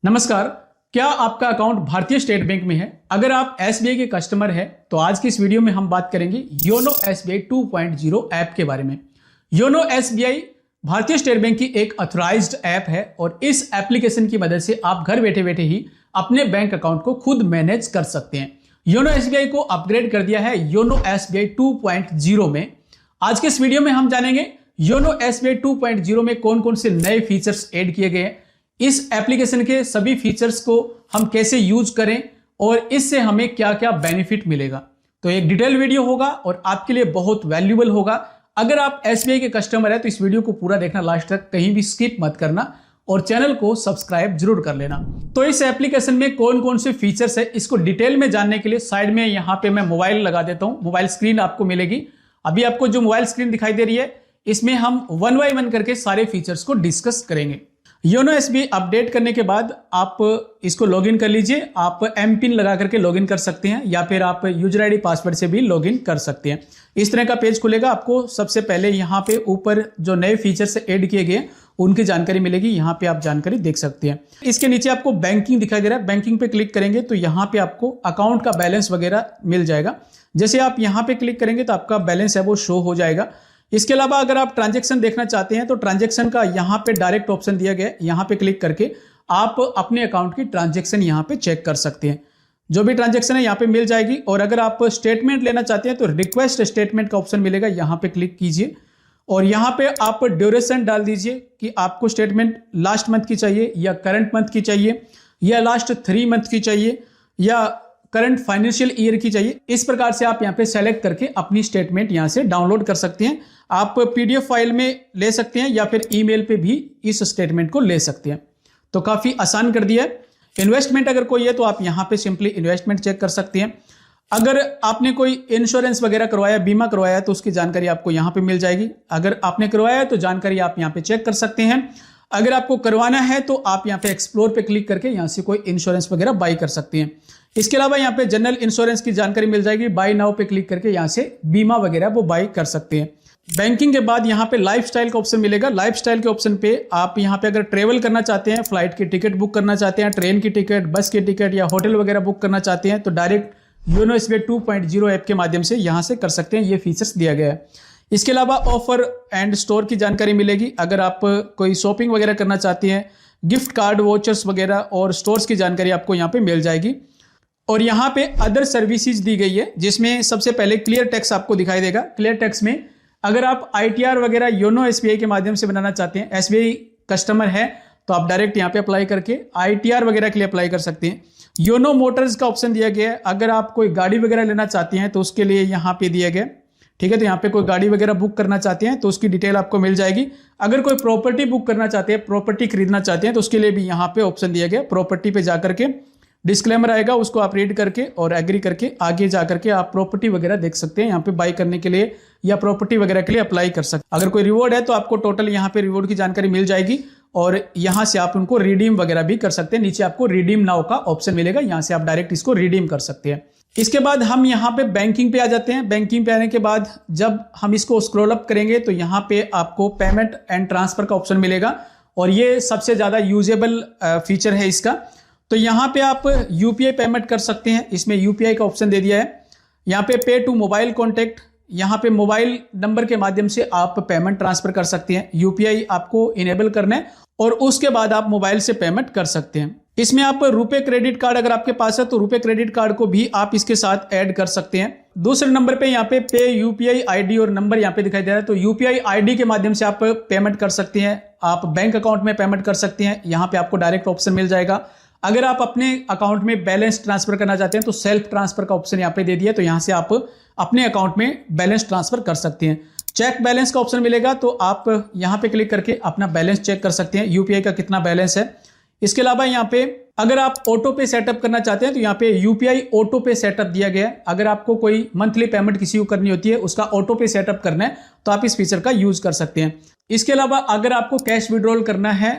नमस्कार। क्या आपका अकाउंट भारतीय स्टेट बैंक में है? अगर आप एसबीआई के कस्टमर हैं तो आज की इस वीडियो में हम बात करेंगे योनो एसबीआई 2.0 ऐप के बारे में। योनो एसबीआई भारतीय स्टेट बैंक की एक ऑथराइज्ड ऐप है और इस एप्लीकेशन की मदद से आप घर बैठे बैठे ही अपने बैंक अकाउंट को खुद मैनेज कर सकते हैं। योनो एसबीआई को अपग्रेड कर दिया है योनो एसबीआई 2.0 में। आज के इस वीडियो में हम जानेंगे योनो एसबीआई 2.0 में कौन कौन से नए फीचर्स ऐड किए गए हैं, इस एप्लीकेशन के सभी फीचर्स को हम कैसे यूज करें और इससे हमें क्या क्या बेनिफिट मिलेगा। तो एक डिटेल वीडियो होगा और आपके लिए बहुत वैल्यूएबल होगा। अगर आप एसबीआई के कस्टमर है तो इस वीडियो को पूरा देखना लास्ट तक, कहीं भी स्किप मत करना और चैनल को सब्सक्राइब जरूर कर लेना। तो इस एप्लीकेशन में कौन कौन से फीचर्स है इसको डिटेल में जानने के लिए साइड में यहाँ पे मैं मोबाइल लगा देता हूँ। मोबाइल स्क्रीन आपको मिलेगी। अभी आपको जो मोबाइल स्क्रीन दिखाई दे रही है इसमें हम वन बाय वन करके सारे फीचर्स को डिस्कस करेंगे। योनो एसबीआई अपडेट करने के बाद आप इसको लॉगिन कर लीजिए। आप एम पिन लगा करके लॉगिन कर सकते हैं या फिर आप यूजर आईडी पासवर्ड से भी लॉगिन कर सकते हैं। इस तरह का पेज खुलेगा। आपको सबसे पहले यहाँ पे ऊपर जो नए फीचर्स ऐड किए गए उनकी जानकारी मिलेगी। यहाँ पे आप जानकारी देख सकते हैं। इसके नीचे आपको बैंकिंग दिखाई दे रहा है। बैंकिंग पे क्लिक करेंगे तो यहाँ पे आपको अकाउंट का बैलेंस वगैरह मिल जाएगा। जैसे आप यहाँ पे क्लिक करेंगे तो आपका बैलेंस है वो शो हो जाएगा। इसके अलावा अगर आप ट्रांजैक्शन देखना चाहते हैं तो ट्रांजैक्शन का यहाँ पे डायरेक्ट ऑप्शन दिया गया है। यहाँ पे क्लिक करके आप अपने अकाउंट की ट्रांजैक्शन यहाँ पे चेक कर सकते हैं। जो भी ट्रांजैक्शन है यहाँ पे मिल जाएगी। और अगर आप स्टेटमेंट लेना चाहते हैं तो रिक्वेस्ट स्टेटमेंट का ऑप्शन मिलेगा। यहाँ पे क्लिक कीजिए और यहाँ पे आप ड्यूरेशन डाल दीजिए कि आपको स्टेटमेंट लास्ट मंथ की चाहिए या करंट मंथ की चाहिए या लास्ट 3 मंथ की चाहिए या करंट फाइनेंशियल ईयर की चाहिए। इस प्रकार से आप यहाँ पे सेलेक्ट करके अपनी स्टेटमेंट यहाँ से डाउनलोड कर सकते हैं। आप पीडीएफ फाइल में ले सकते हैं या फिर ईमेल पे भी इस स्टेटमेंट को ले सकते हैं। तो काफी आसान कर दिया है। इन्वेस्टमेंट अगर कोई है तो आप यहाँ पे सिंपली इन्वेस्टमेंट चेक कर सकते हैं। अगर आपने कोई इंश्योरेंस वगैरह करवाया, बीमा करवाया तो उसकी जानकारी आपको यहाँ पे मिल जाएगी। अगर आपने करवाया है तो जानकारी आप यहाँ पे चेक कर सकते हैं। अगर आपको करवाना है तो आप यहाँ पे एक्सप्लोर पे क्लिक करके यहाँ से कोई इंश्योरेंस वगैरह बाई कर सकते हैं। इसके अलावा यहाँ पे जनरल इंश्योरेंस की जानकारी मिल जाएगी। बाई नाउ पे क्लिक करके यहाँ से बीमा वगैरह वो बाई कर सकते हैं। बैंकिंग के बाद यहाँ पे लाइफस्टाइल का ऑप्शन मिलेगा। लाइफस्टाइल के ऑप्शन पे आप यहाँ पे अगर ट्रेवल करना चाहते हैं, फ्लाइट की टिकट बुक करना चाहते हैं, ट्रेन की टिकट, बस की टिकट या होटल वगैरह बुक करना चाहते हैं तो डायरेक्ट योनो एसबीआई 2.0 ऐप के माध्यम से यहाँ से कर सकते हैं। ये फीचर्स दिया गया है। इसके अलावा ऑफर एंड स्टोर की जानकारी मिलेगी। अगर आप कोई शॉपिंग वगैरह करना चाहते हैं, गिफ्ट कार्ड, वोचर्स वगैरह और स्टोर्स की जानकारी आपको यहाँ पे मिल जाएगी। और यहाँ पे अदर सर्विसेज दी गई है जिसमें सबसे पहले क्लियर टैक्स आपको दिखाई देगा। क्लियर टैक्स में अगर आप आईटीआर वगैरह योनो एसबीआई के माध्यम से बनाना चाहते हैं, एसबीआई कस्टमर है तो आप डायरेक्ट यहाँ पे अप्लाई करके आईटीआर वगैरह के लिए अप्लाई कर सकते हैं। योनो मोटर्स का ऑप्शन दिया गया है। अगर आप कोई गाड़ी वगैरह लेना चाहते हैं तो उसके लिए यहाँ पे दिया गया। ठीक है, तो यहाँ पे कोई गाड़ी वगैरह बुक करना चाहते हैं तो उसकी डिटेल आपको मिल जाएगी। अगर कोई प्रॉपर्टी बुक करना चाहते हैं, प्रॉपर्टी खरीदना चाहते हैं तो उसके लिए भी यहाँ पे ऑप्शन दिया गया। प्रॉपर्टी पे जाकर के डिस्क्लेमर आएगा, उसको आप रीड करके और एग्री करके आगे जाकर के आप प्रॉपर्टी वगैरह देख सकते हैं। यहाँ पे बाई करने के लिए या प्रॉपर्टी वगैरह के लिए अप्लाई कर सकते हैं। अगर कोई रिवॉर्ड है तो आपको टोटल यहाँ पे रिवॉर्ड की जानकारी मिल जाएगी और यहाँ से आप उनको रिडीम वगैरह भी कर सकते हैं। नीचे आपको रिडीम नाउ का ऑप्शन मिलेगा, यहाँ से आप डायरेक्ट इसको रिडीम कर सकते हैं। इसके बाद हम यहाँ पे बैंकिंग पे आ जाते हैं। बैंकिंग पे आने के बाद जब हम इसको स्क्रॉल अप करेंगे तो यहाँ पे आपको पेमेंट एंड ट्रांसफर का ऑप्शन मिलेगा और ये सबसे ज्यादा यूजेबल फीचर है इसका। तो यहाँ पे आप यूपीआई पेमेंट कर सकते हैं। इसमें यूपीआई का ऑप्शन दे दिया है। यहाँ पे पे टू मोबाइल कॉन्टैक्ट, यहाँ पे मोबाइल नंबर के माध्यम से आप पेमेंट ट्रांसफर कर सकते हैं। यूपीआई आपको इनेबल करना है और उसके बाद आप मोबाइल से पेमेंट कर सकते हैं। इसमें आप रुपए क्रेडिट कार्ड अगर आपके पास है तो रुपए क्रेडिट कार्ड को भी आप इसके साथ ऐड कर सकते हैं। दूसरे नंबर पे यहाँ पे यूपीआई आईडी और नंबर यहाँ पे दिखाई दे रहा है। तो यूपीआई आईडी के माध्यम से आप पेमेंट कर सकते हैं। आप बैंक अकाउंट में पेमेंट कर सकते हैं। यहाँ पे आपको डायरेक्ट ऑप्शन मिल जाएगा। अगर आप अपने अकाउंट में बैलेंस ट्रांसफर करना चाहते हैं तो सेल्फ ट्रांसफर का ऑप्शन यहाँ पे दे दिया। तो यहाँ से आप अपने अकाउंट में बैलेंस ट्रांसफर कर सकते हैं। चेक बैलेंस का ऑप्शन मिलेगा तो आप यहाँ पे क्लिक करके अपना बैलेंस चेक कर सकते हैं, यूपीआई का कितना बैलेंस है। इसके अलावा यहाँ पे अगर आप ऑटो पे सेटअप करना चाहते हैं तो यहाँ पे यूपीआई ऑटो पे सेटअप दिया गया है। अगर आपको कोई मंथली पेमेंट किसी को करनी होती है, उसका ऑटो पे सेटअप करना है तो आप इस फीचर का यूज कर सकते हैं। इसके अलावा अगर आपको कैश विड्रॉल करना है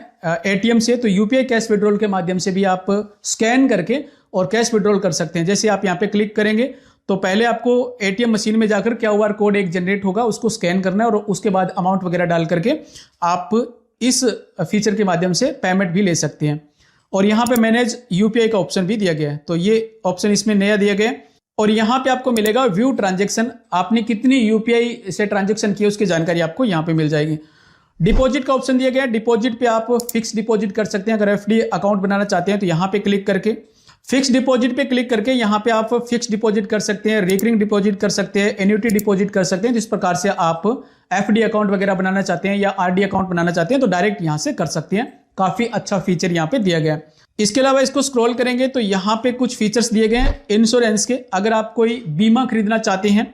एटीएम से तो यूपीआई कैश विड्रॉल के माध्यम से भी आप स्कैन करके और कैश विड्रॉल कर सकते हैं। जैसे आप यहाँ पे क्लिक करेंगे तो पहले आपको एटीएम मशीन में जाकर क्यूआर कोड एक जनरेट होगा, उसको स्कैन करना है और उसके बाद अमाउंट वगैरह डाल करके आप इस फीचर के माध्यम से पेमेंट भी ले सकते हैं। और यहाँ पे मैनेज यूपीआई का ऑप्शन भी दिया गया है, तो ये ऑप्शन इसमें नया दिया गया है। और यहाँ पे आपको मिलेगा व्यू ट्रांजैक्शन, आपने कितनी यूपीआई से ट्रांजैक्शन की उसकी जानकारी आपको यहाँ पे मिल जाएगी। डिपॉजिट का ऑप्शन दिया गया है, डिपॉजिट पे आप फिक्स डिपॉजिट कर सकते हैं। अगर एफडी अकाउंट बनाना चाहते हैं तो यहाँ पे क्लिक करके फिक्स डिपॉजिट पे क्लिक करके यहाँ पे आप फिक्स डिपॉजिट कर सकते हैं, रिकरिंग डिपॉजिट कर सकते हैं, एन्युटी डिपॉजिट कर सकते हैं। जिस प्रकार से आप एफडी अकाउंट वगैरह बनाना चाहते हैं या आरडी अकाउंट बनाना चाहते हैं तो डायरेक्ट यहाँ से कर सकते हैं। काफी अच्छा फीचर यहाँ पे दिया गया है। इसके अलावा इसको स्क्रॉल करेंगे तो यहाँ पे कुछ फीचर्स दिए गए हैं इंश्योरेंस के। अगर आप कोई बीमा खरीदना चाहते हैं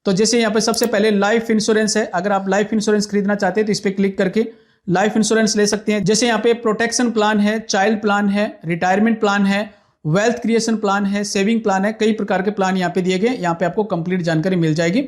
तो जैसे यहाँ पे सबसे पहले लाइफ इंश्योरेंस है, अगर आप लाइफ इंश्योरेंस खरीदना चाहते हैं तो इस पे क्लिक करके लाइफ इंश्योरेंस ले सकते हैं। जैसे यहाँ पे प्रोटेक्शन प्लान है, चाइल्ड प्लान है, रिटायरमेंट प्लान है, वेल्थ क्रिएशन प्लान है, सेविंग प्लान है, कई प्रकार के प्लान यहाँ पे दिए गए। यहाँ पे आपको कंप्लीट जानकारी मिल जाएगी।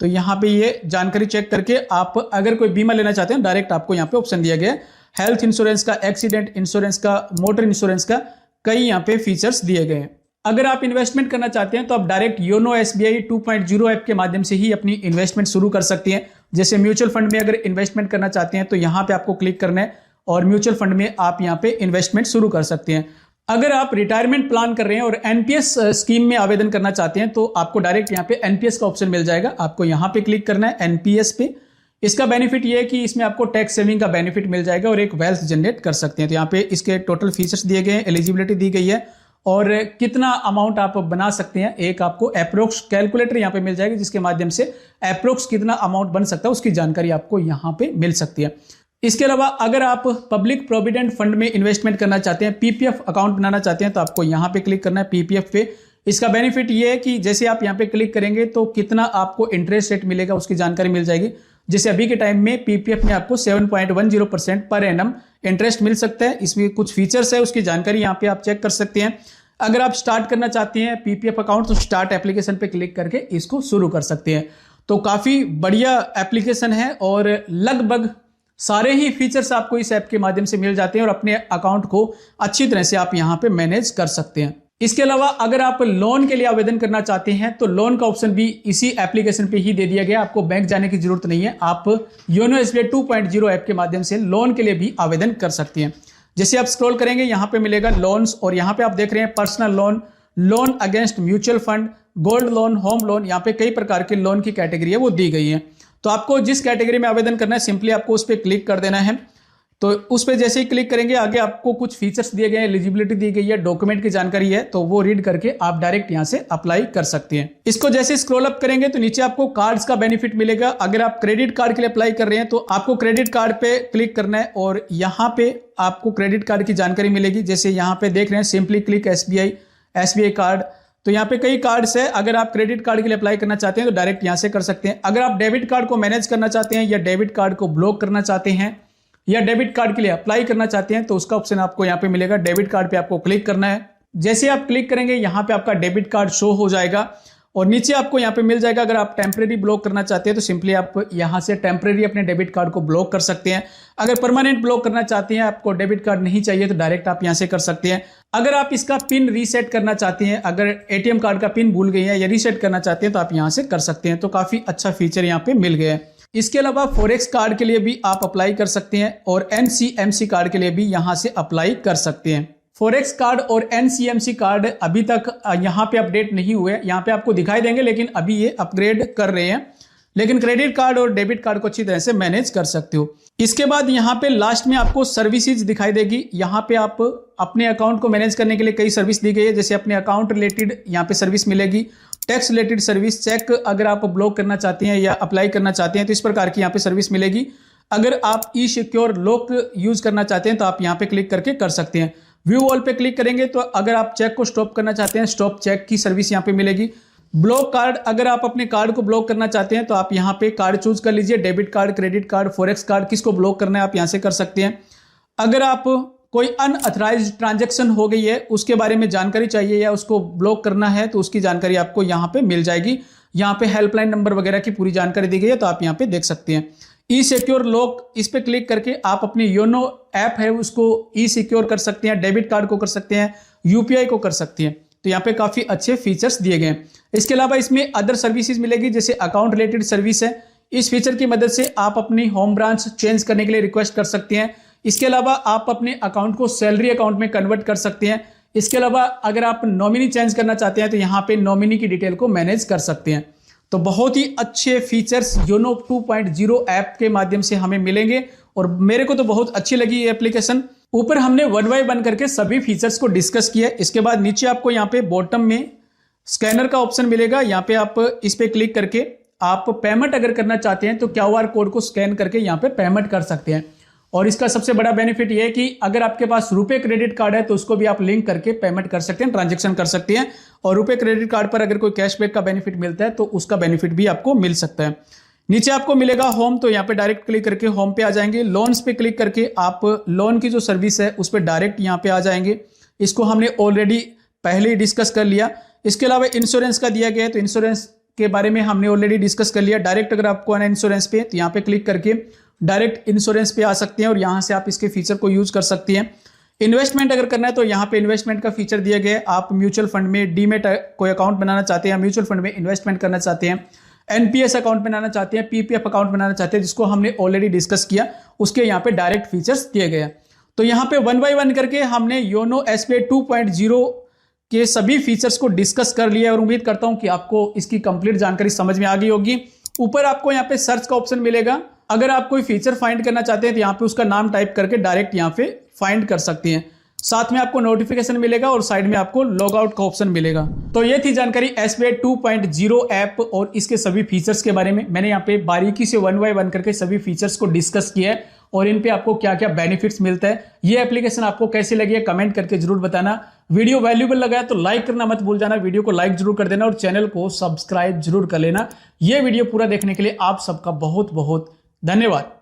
तो यहाँ पे ये जानकारी चेक करके आप अगर कोई बीमा लेना चाहते हैं डायरेक्ट आपको यहाँ पे ऑप्शन दिया गया है। हेल्थ इंश्योरेंस का, एक्सीडेंट इंश्योरेंस का, मोटर इंश्योरेंस का, कई यहाँ पे फीचर्स दिए गए हैं। अगर आप इन्वेस्टमेंट करना चाहते हैं तो आप डायरेक्ट योनो एसबीआई 2.0 ऐप के माध्यम से ही अपनी इन्वेस्टमेंट शुरू कर सकते हैं। जैसे म्यूचुअल फंड में अगर इन्वेस्टमेंट करना चाहते हैं तो यहाँ पे आपको क्लिक करना है और म्यूचुअल फंड में आप यहाँ पे इन्वेस्टमेंट शुरू कर सकते हैं। अगर आप रिटायरमेंट प्लान कर रहे हैं और एनपीएस स्कीम में आवेदन करना चाहते हैं तो आपको डायरेक्ट यहाँ पे एनपीएस का ऑप्शन मिल जाएगा। आपको यहाँ पे क्लिक करना है एनपीएस पे। इसका बेनिफिट ये है कि इसमें आपको टैक्स सेविंग का बेनिफिट मिल जाएगा और एक वेल्थ जनरेट कर सकते हैं। तो यहाँ पे इसके टोटल फीचर्स दिए गए हैं, एलिजिबिलिटी दी गई है और कितना अमाउंट आप बना सकते हैं। एक आपको अप्रोक्स कैलकुलेटर यहाँ पे मिल जाएगी जिसके माध्यम से अप्रोक्स कितना अमाउंट बन सकता है उसकी जानकारी आपको यहाँ पे मिल सकती है। इसके अलावा अगर आप पब्लिक प्रोविडेंट फंड में इन्वेस्टमेंट करना चाहते हैं, पीपीएफ अकाउंट बनाना चाहते हैं तो आपको यहाँ पे क्लिक करना है पीपीएफ पे। इसका बेनिफिट ये है कि जैसे आप यहाँ पे क्लिक करेंगे तो कितना आपको इंटरेस्ट रेट मिलेगा उसकी जानकारी मिल जाएगी। जैसे अभी के टाइम में पीपीएफ में आपको 7.10% पर एनम इंटरेस्ट मिल सकता है। इसमें कुछ फीचर्स है उसकी जानकारी यहाँ पे आप चेक कर सकते हैं। अगर आप स्टार्ट करना चाहते हैं पीपीएफ अकाउंट तो स्टार्ट एप्लीकेशन पे क्लिक करके इसको शुरू कर सकते हैं। तो काफी बढ़िया एप्लीकेशन है और लगभग सारे ही फीचर्स आपको इस ऐप के माध्यम से मिल जाते हैं और अपने अकाउंट को अच्छी तरह से आप यहाँ पे मैनेज कर सकते हैं। इसके अलावा अगर आप लोन के लिए आवेदन करना चाहते हैं तो लोन का ऑप्शन भी इसी एप्लीकेशन पे ही दे दिया गया। आपको बैंक जाने की जरूरत नहीं है, आप योनो एसबीआई 2.0 ऐप के माध्यम से लोन के लिए भी आवेदन कर सकते हैं। जैसे आप स्क्रॉल करेंगे यहाँ पे मिलेगा लोन्स और यहाँ पे आप देख रहे हैं personal loan, loan against mutual fund, gold loan, home loan, यहाँ पे कई प्रकार के लोन की कैटेगरी है वो दी गई है। तो आपको जिस कैटेगरी में आवेदन करना है सिंपली आपको उस पर क्लिक कर देना है। तो उस पर जैसे ही क्लिक करेंगे आगे आपको कुछ फीचर्स दिए गए हैं, एलिजिबिलिटी दी गई है, डॉक्यूमेंट की जानकारी है, तो वो रीड करके आप डायरेक्ट यहां से अप्लाई कर सकते हैं। इसको जैसे स्क्रॉल अप करेंगे तो नीचे आपको कार्ड्स का बेनिफिट मिलेगा। अगर आप क्रेडिट कार्ड के लिए अप्लाई कर रहे हैं तो आपको क्रेडिट कार्ड पे क्लिक करना है और यहाँ पे आपको क्रेडिट कार्ड की जानकारी मिलेगी। जैसे यहाँ पे देख रहे हैं सिंपली क्लिक एसबीआई कार्ड, तो यहाँ पे कई कार्ड्स है। अगर आप क्रेडिट कार्ड के लिए अप्लाई करना चाहते हैं तो डायरेक्ट यहाँ से कर सकते हैं। अगर आप डेबिट कार्ड को मैनेज करना चाहते हैं या डेबिट कार्ड को ब्लॉक करना चाहते हैं या डेबिट कार्ड के लिए अप्लाई करना चाहते हैं तो उसका ऑप्शन आपको यहाँ पे मिलेगा। डेबिट कार्ड पे आपको क्लिक करना है। जैसे आप क्लिक करेंगे यहाँ पे आपका डेबिट कार्ड शो हो जाएगा और नीचे आपको यहाँ पे मिल जाएगा। अगर आप टेम्परेरी ब्लॉक करना चाहते हैं तो सिंपली आप यहाँ से टेम्परेरी अपने डेबिट कार्ड को ब्लॉक कर सकते हैं। अगर परमानेंट ब्लॉक करना चाहते हैं, आपको डेबिट कार्ड नहीं चाहिए तो डायरेक्ट आप यहाँ से कर सकते हैं। अगर आप इसका पिन रीसेट करना चाहते हैं, अगर एटीएम कार्ड का पिन भूल गए हैं या रीसेट करना चाहते हैं तो आप यहाँ से कर सकते हैं। तो काफी अच्छा फीचर यहाँ पे मिल गया है। इसके अलावा फॉरेक्स कार्ड के लिए भी आप अप्लाई कर सकते हैं और एनसीएमसी कार्ड के लिए भी यहाँ से अप्लाई कर सकते हैं। फॉरेक्स कार्ड और एनसीएमसी कार्ड अभी तक यहाँ पे अपडेट नहीं हुए, यहाँ पे आपको दिखाई देंगे लेकिन अभी ये अपग्रेड कर रहे हैं। लेकिन क्रेडिट कार्ड और डेबिट कार्ड को अच्छी तरह से मैनेज कर सकते हो। इसके बाद यहाँ पे लास्ट में आपको सर्विसेज दिखाई देगी। यहाँ पे आप अपने अकाउंट को मैनेज करने के लिए कई सर्विस दी गई है। जैसे अपने अकाउंट रिलेटेड यहाँ पे सर्विस मिलेगी, टैक्स रिलेटेड सर्विस, चेक अगर आप ब्लॉक करना चाहते हैं या अप्लाई करना चाहते हैं तो इस प्रकार की यहाँ पे सर्विस मिलेगी। अगर आप ई सिक्योर लॉक यूज करना चाहते हैं तो आप यहाँ पे क्लिक करके कर सकते हैं। व्यू ऑल पे क्लिक करेंगे तो अगर आप चेक को स्टॉप करना चाहते हैं, स्टॉप चेक की सर्विस यहाँ पे मिलेगी। ब्लॉक कार्ड, अगर आप अपने कार्ड को ब्लॉक करना चाहते हैं तो आप यहाँ पे कार्ड चूज कर लीजिए, debit card, credit card, forex card, किसको ब्लॉक करना है आप यहाँ से कर सकते हैं। अगर आप कोई अनऑथराइज्ड ट्रांजैक्शन हो गई है उसके बारे में जानकारी चाहिए या उसको ब्लॉक करना है तो उसकी जानकारी आपको यहाँ पे मिल जाएगी। यहाँ पे हेल्पलाइन नंबर वगैरह की पूरी जानकारी दी गई है तो आप यहाँ पे देख सकते हैं। ई सिक्योर लॉक, इस पे क्लिक करके आप अपने योनो ऐप है उसको ई सिक्योर कर सकते हैं, डेबिट कार्ड को कर सकते हैं, यूपीआई को कर सकते हैं। तो यहाँ पे काफी अच्छे फीचर्स दिए गए हैं। इसके अलावा इसमें अदर सर्विसेज मिलेगी जैसे अकाउंट रिलेटेड सर्विस है। इस फीचर की मदद से आप अपनी होम ब्रांच चेंज करने के लिए रिक्वेस्ट कर सकते हैं इसके अलावा आप अपने अकाउंट को सैलरी अकाउंट में कन्वर्ट कर सकते हैं। इसके अलावा अगर आप नॉमिनी चेंज करना चाहते हैं तो यहाँ पे नॉमिनी की डिटेल को मैनेज कर सकते हैं। तो बहुत ही अच्छे फीचर्स योनो 2.0 ऐप के माध्यम से हमें मिलेंगे और मेरे को तो बहुत अच्छी लगी ये एप्लीकेशन। ऊपर हमने वन बाय वन करके सभी फीचर्स को डिस्कस किया। इसके बाद नीचे आपको यहाँ पे बॉटम में स्कैनर का ऑप्शन मिलेगा। यहाँ पे आप इस पे क्लिक करके आप पेमेंट अगर करना चाहते हैं तो QR कोड को स्कैन करके यहाँ पे पेमेंट कर सकते हैं। और इसका सबसे बड़ा बेनिफिट ये है कि अगर आपके पास रुपए क्रेडिट कार्ड है तो उसको भी आप लिंक करके पेमेंट कर सकते हैं, ट्रांजैक्शन कर सकते हैं। और रुपए क्रेडिट कार्ड पर अगर कोई कैशबैक का बेनिफिट मिलता है तो उसका बेनिफिट भी आपको मिल सकता है। नीचे आपको मिलेगा होम, तो यहाँ पे डायरेक्ट क्लिक करके होम पे आ जाएंगे। लोन्स पे क्लिक करके आप लोन की जो सर्विस है उस पर डायरेक्ट यहाँ पे आ जाएंगे। इसको हमने ऑलरेडी पहले ही डिस्कस कर लिया। इसके अलावा इंश्योरेंस का दिया गया है तो इंश्योरेंस के बारे में हमने ऑलरेडी डिस्कस कर लिया। डायरेक्ट अगर आपको आना इंश्योरेंस पे तो यहाँ पे क्लिक करके डायरेक्ट इंश्योरेंस पे आ सकते हैं और यहाँ से आप इसके फीचर को यूज कर सकते हैं। इन्वेस्टमेंट अगर करना है तो यहाँ पे इन्वेस्टमेंट का फीचर दिया गया है। आप म्यूचुअल फंड में डीमेट कोई अकाउंट बनाना चाहते हैं, म्यूचुअल फंड में इन्वेस्टमेंट करना चाहते हैं, NPS अकाउंट बनाना चाहते हैं, PPF अकाउंट बनाना चाहते हैं, जिसको हमने ऑलरेडी डिस्कस किया, उसके यहाँ पे डायरेक्ट फीचर्स दिए गए। तो यहाँ पे वन बाय वन करके हमने योनो SBI 2.0 के सभी फीचर्स को डिस्कस कर लिया और उम्मीद करता हूं कि आपको इसकी कंप्लीट जानकारी समझ में आ गई होगी। ऊपर आपको यहाँ पे सर्च का ऑप्शन मिलेगा। अगर आप कोई फीचर फाइंड करना चाहते हैं तो यहाँ पे उसका नाम टाइप करके डायरेक्ट यहाँ पे फाइंड कर सकते हैं। साथ में आपको नोटिफिकेशन मिलेगा और साइड में आपको लॉग आउट का ऑप्शन मिलेगा। तो ये थी जानकारी SBI 2.0 ऐप और इसके सभी फीचर्स के बारे में। मैंने यहाँ पे बारीकी से वन बाय वन करके सभी फीचर्स को डिस्कस किया है और इन पे आपको क्या क्या बेनिफिट्स मिलता है। ये एप्लीकेशन आपको कैसी लगी है कमेंट करके जरूर बताना। वीडियो वैल्यूएबल लगा है तो लाइक करना मत भूल जाना, वीडियो को लाइक जरूर कर देना और चैनल को सब्सक्राइब जरूर कर लेना। ये वीडियो पूरा देखने के लिए आप सबका बहुत बहुत धन्यवाद।